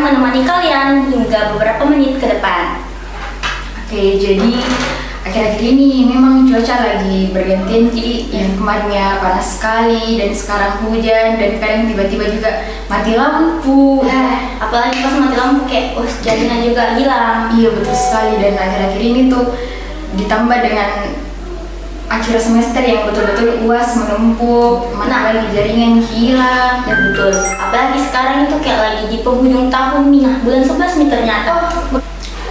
menemani kalian hingga beberapa menit ke depan. Oke, jadi akhir-akhir ini memang cuaca lagi bergantian. Jadi yang kemarinnya panas sekali dan sekarang hujan, dan kadang tiba-tiba juga mati lampu. Apalagi pas mati lampu kayak jaringan juga hilang. Iya, betul sekali. Dan akhir-akhir ini tuh ditambah dengan akhir semester yang betul-betul UAS menumpuk, mana lagi jaringan hilang. Dan betul, apalagi sekarang itu kayak lagi di penghujung tahun nih. Nah, bulan 11 nih ternyata.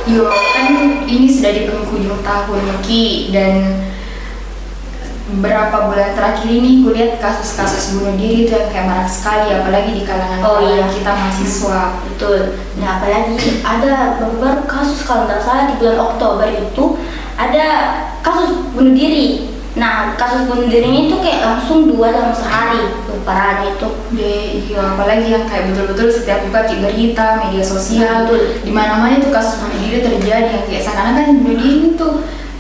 Yo, kan ini sudah di penghujung tahun Ki, dan berapa bulan terakhir ini kulihat kasus-kasus bunuh diri itu yang kayak marak sekali, apalagi di kalangan kita mahasiswa. Betul. Nah, apalagi ada baru-baru kasus, kalau nggak salah di bulan Oktober itu ada kasus bunuh diri. Nah, kasus bunuh dirinya itu kayak langsung 2 dalam sehari. Parahnya itu. Iya, apalagi yang kayak betul-betul setiap buka berita, media sosial, di mana-mana itu kasus bunuh diri terjadi, yang kayak seakan-akan bunuh diri itu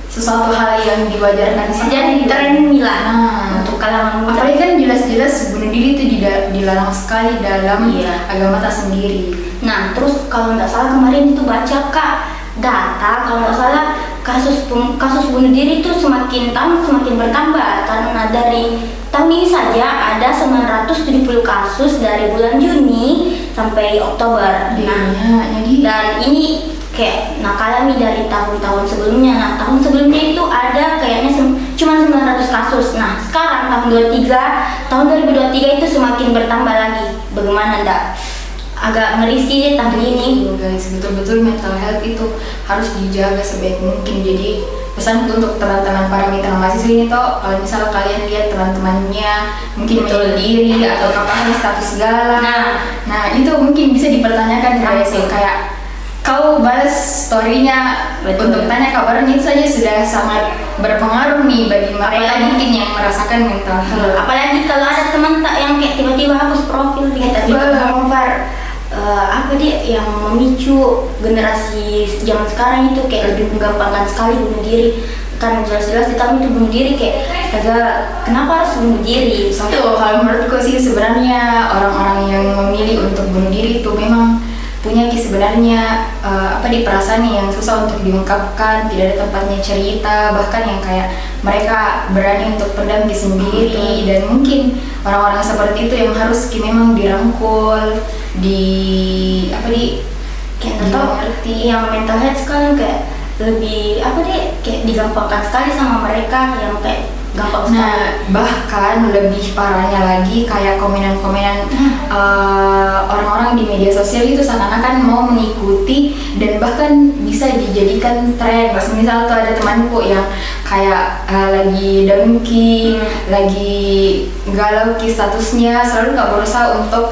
sesuatu hal yang diwajarkan jadi tren lah. Untuk kalangan muda. Apalagi kan jelas-jelas bunuh diri itu dilarang sekali dalam agama tak sendiri. Nah, terus kalau nggak salah kemarin itu baca Kak data, kalau nggak salah kasus bunuh diri itu semakin tahun semakin bertambah, karena dari tahun ini saja ada 970 kasus dari bulan Juni sampai Oktober. Dan ini kayak kalami dari tahun-tahun sebelumnya. Nah, tahun sebelumnya itu ada kayaknya cuma 900 kasus. Nah, sekarang tahun 2023 itu semakin bertambah lagi. Bagaimana ndak? Agak ngeri sih tahun ini. Guys, betul-betul mental health itu harus dijaga sebaik mungkin. Jadi pesan untuk teman-teman para mitra mahasiswa ini toh, kalau misal kalian lihat teman-temannya mungkin bunuh diri atau apapun status segala, nah itu mungkin bisa dipertanyakan guys. Kayak kau balas story-nya untuk tanya kabarnya, itu saja sudah sangat berpengaruh nih bagi mereka mungkin yang merasakan mental health. Apalagi kalau ada teman yang kayak tiba-tiba hapus profil apa dia yang memicu generasi zaman sekarang itu kayak lebih menggampangkan sekali bunuh diri. Kan jelas-jelas di tahun itu bunuh diri, kayak kenapa harus bunuh diri? Tuh, kalau menurutku sih sebenarnya orang-orang yang memilih untuk bunuh diri itu memang punya sebenarnya di perasaan yang susah untuk diungkapkan, tidak ada tempatnya cerita, bahkan yang kayak mereka berani untuk pendam sendiri. Dan mungkin orang-orang seperti itu yang harus memang dirangkul, ngerti yang mental health sekarang kayak lebih kayak digampangkan sekali sama mereka yang kayak gampang sekali. Nah, bahkan lebih parahnya lagi kayak komenan-komenan orang-orang di media sosial itu seakan-akan mau mengikuti dan bahkan bisa dijadikan tren. Misal tuh ada temanku yang kayak lagi down-key, lagi galau statusnya, selalu gak berusaha untuk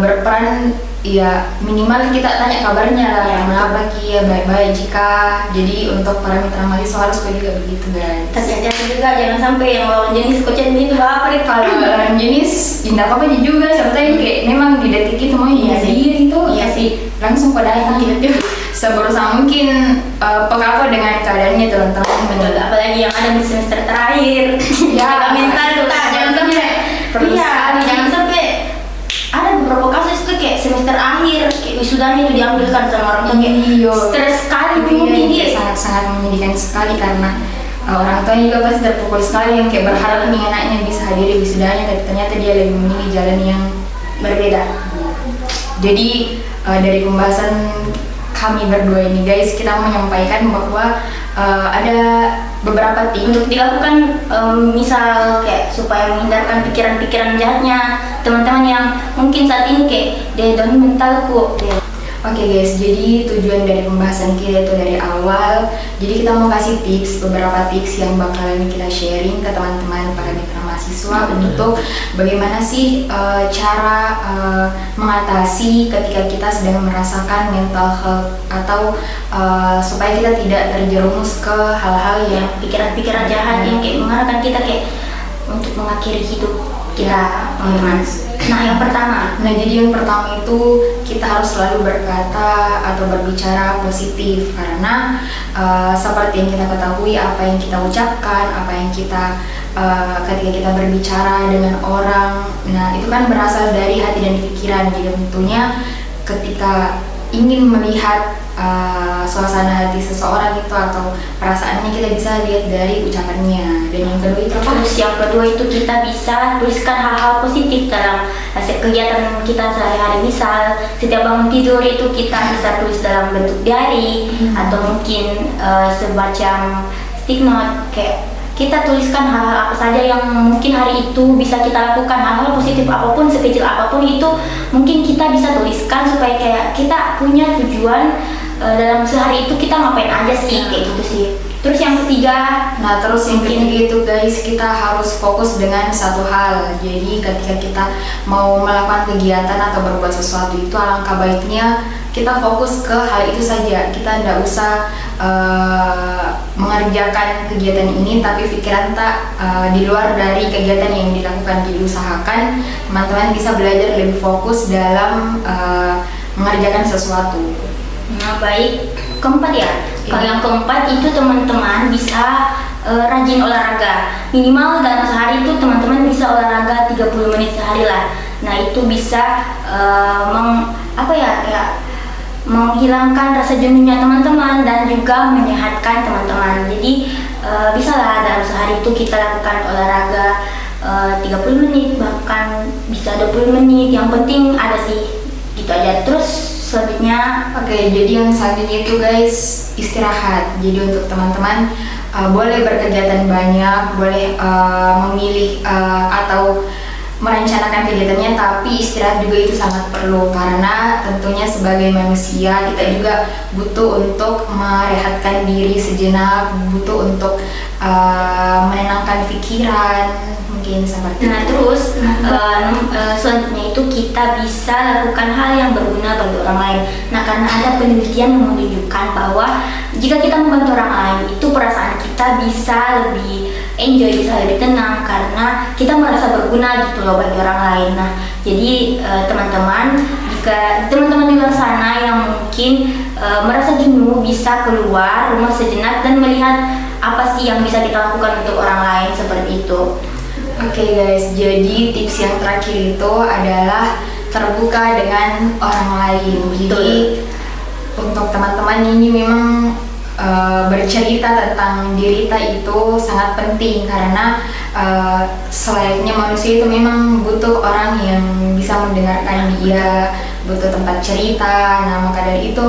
berperan. Ya minimal kita tanya kabarnya lah, kenapa Ki, ya baik-baik jika. Jadi untuk para mitra mahasiswa harus juga begitu guys. Hati-hati juga, jangan sampai yang lawan jenis kocen begitu apa kalau lawan jenis indah apa juga, seperti kayak memang di detik itu mau diri itu langsung pada gitu. Seberusaha mungkin peka dengan keadaannya teman-teman. Betul, apalagi yang ada di semester terakhir. Mental kita jangan sampai jangan sampai ada beberapa kasus tuh kayak semester akhir, kayak wisudanya itu diambilkan sama orang tua, kayak stres sekali. Mungkin dia sangat-sangat menyedihkan sekali, karena orang tuanya juga pasti terpukul sekali, yang kayak berharap nih anaknya bisa hadiri wisudanya, tapi ternyata dia lebih memilih jalan yang berbeda. Jadi dari pembahasan kami berdua ini guys, kita menyampaikan bahwa ada beberapa tips untuk dilakukan, misal kayak supaya menghindarkan pikiran-pikiran jahatnya teman-teman yang mungkin saat ini kayak dia down mentalku. Oke guys, jadi tujuan dari pembahasan kita itu dari awal, jadi kita mau kasih beberapa tips yang bakalan kita sharing ke teman-teman para mitra mahasiswa untuk bagaimana sih cara mengatasi ketika kita sedang merasakan mental health, atau supaya kita tidak terjerumus ke hal-hal yang pikiran-pikiran jahat yang kayak mengarahkan kita kayak untuk mengakhiri hidup kita, teman-teman. Yang pertama itu kita harus selalu berkata atau berbicara positif, karena seperti yang kita ketahui, apa yang kita ucapkan, apa yang kita ketika kita berbicara dengan orang, nah itu kan berasal dari hati dan pikiran. Jadi tentunya ketika ingin melihat suasana hati seseorang itu atau perasaannya, kita bisa lihat dari ucapannya. Dan yang kedua itu apa? Terus yang kedua itu kita bisa tuliskan hal-hal positif dalam hasil kegiatan kita sehari-hari. Misal setiap bangun tidur itu kita bisa tulis dalam bentuk diary atau mungkin semacam stick note, kayak kita tuliskan hal-hal apa saja yang mungkin hari itu bisa kita lakukan, hal-hal positif apapun, sekecil apapun itu mungkin kita bisa tuliskan supaya kayak kita punya tujuan dalam sehari itu kita ngapain aja sih, kayak gitu sih. Terus yang ketiga, terus yang ketiga itu guys, kita harus fokus dengan satu hal. Jadi ketika kita mau melakukan kegiatan atau berbuat sesuatu itu, alangkah baiknya kita fokus ke hal itu saja. Kita tidak usah mengerjakan kegiatan ini tapi pikiran tak di luar dari kegiatan yang dilakukan. Diusahakan teman-teman bisa belajar lebih fokus dalam mengerjakan sesuatu. Nah, baik, keempat ya. Kalau yang keempat itu teman-teman bisa rajin olahraga. Minimal dalam sehari itu teman-teman bisa olahraga 30 menit sehari lah. Nah, itu bisa menghilangkan rasa jenuhnya teman-teman dan juga menyehatkan teman-teman. Jadi bisalah dalam sehari itu kita lakukan olahraga 30 menit, bahkan bisa 20 menit. Yang penting ada sih, gitu aja. Terus selanjutnya, jadi yang selanjutnya itu guys, istirahat. Jadi untuk teman-teman boleh berkegiatan banyak, boleh memilih atau merencanakan kegiatannya, tapi istirahat juga itu sangat perlu, karena tentunya sebagai manusia kita juga butuh untuk merehatkan diri sejenak, butuh untuk menenangkan pikiran, mungkin seperti nah terus selanjutnya itu kita bisa lakukan hal yang berguna bagi orang lain. Nah, karena ada penelitian yang menunjukkan bahwa jika kita membantu orang lain itu perasaan kita bisa lebih enjoy, bisa lebih tenang karena kita merasa berguna gitu loh bagi orang lain. Nah, jadi teman-teman, jika teman-teman di luar sana yang mungkin merasa jenuh, bisa keluar rumah sejenak dan melihat apa sih yang bisa kita lakukan untuk orang lain, seperti itu. Oke guys, jadi tips yang terakhir itu adalah terbuka dengan orang lain. Jadi untuk teman-teman ini memang bercerita tentang diri kita itu sangat penting, karena selayaknya manusia itu memang butuh orang yang bisa mendengarkan dia, butuh tempat cerita. Nah, maka dari itu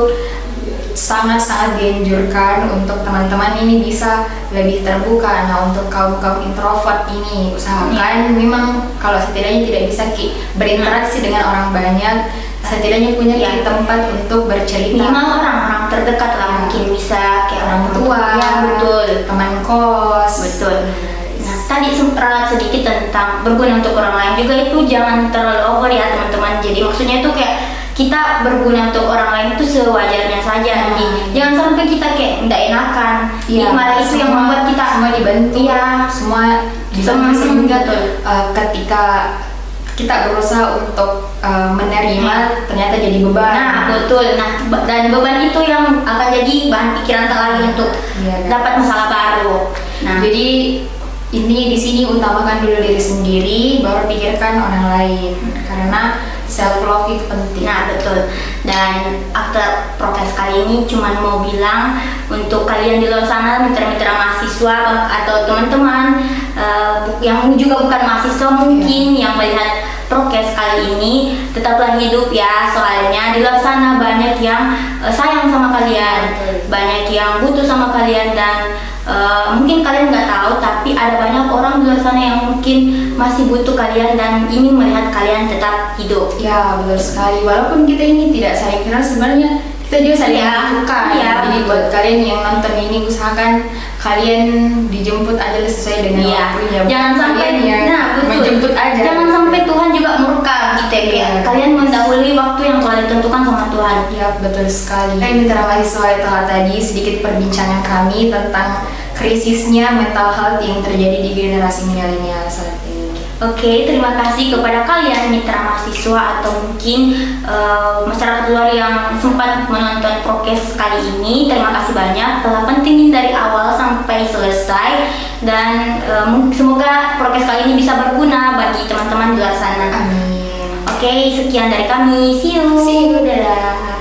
sangat-sangat dianjurkan untuk teman-teman ini bisa lebih terbuka. Nah, untuk kaum introvert ini usahakan memang kalau setidaknya tidak bisa berinteraksi dengan orang banyak, setidaknya punya tempat untuk bercerita. Minimal orang-orang terdekat lah, mungkin bisa kayak orang tua, betul, teman kos, betul. Nah, tadi sempat sedikit tentang berguna untuk orang lain juga, itu jangan terlalu over ya teman-teman. Jadi maksudnya itu kayak kita berguna untuk orang lain itu sewajarnya saja. Jadi jangan sampai kita kayak tidak enakan. Malah itu yang membuat kita semua dibantu. Semua dibantu sehingga ketika kita berusaha untuk menerima ternyata jadi beban. Nah, betul. Nah, dan beban itu yang akan jadi bahan pikiran tak lagi untuk dapat masalah baru. Nah, jadi ini di sini utamakan dulu diri sendiri, baru pikirkan orang lain, karena self love itu penting. Nah, betul. Dan after prokes kali ini cuman mau bilang untuk kalian di luar sana, mitra-mitra mahasiswa atau teman-teman yang juga bukan mahasiswa mungkin yang melihat prokes kali ini, tetaplah hidup ya, soalnya di luar sana banyak yang sayang sama kalian, banyak yang butuh sama kalian, dan mungkin kalian nggak tahu, tapi ada banyak orang di luar sana yang mungkin masih butuh kalian dan ingin melihat kalian tetap hidup. Ya, betul sekali. Walaupun kita ini tidak saling kenal, sebenarnya kita juga saling membutuhkan. Jadi buat kalian yang nonton ini, usahakan kalian dijemput aja sesuai dengan waktunya. Jangan sampai menjemput aja. Jangan sampai Tuhan juga murka gitu ya. Kalian mendahului waktu yang telah ditentukan sama Tuhan. Ya, betul sekali. Mitra mahasiswa, itulah tadi sedikit perbincangan kami tentang krisisnya mental health yang terjadi di generasi milenial saat ini. Oke, terima kasih kepada kalian mitra mahasiswa atau mungkin masyarakat luar yang sempat menonton prokes kali ini. Terima kasih banyak telah pentingin dari awal sampai selesai, dan semoga prokes kali ini bisa berguna bagi teman-teman di luar sana. Amin. Oke, Oke, sekian dari kami. See you. See you, dadah.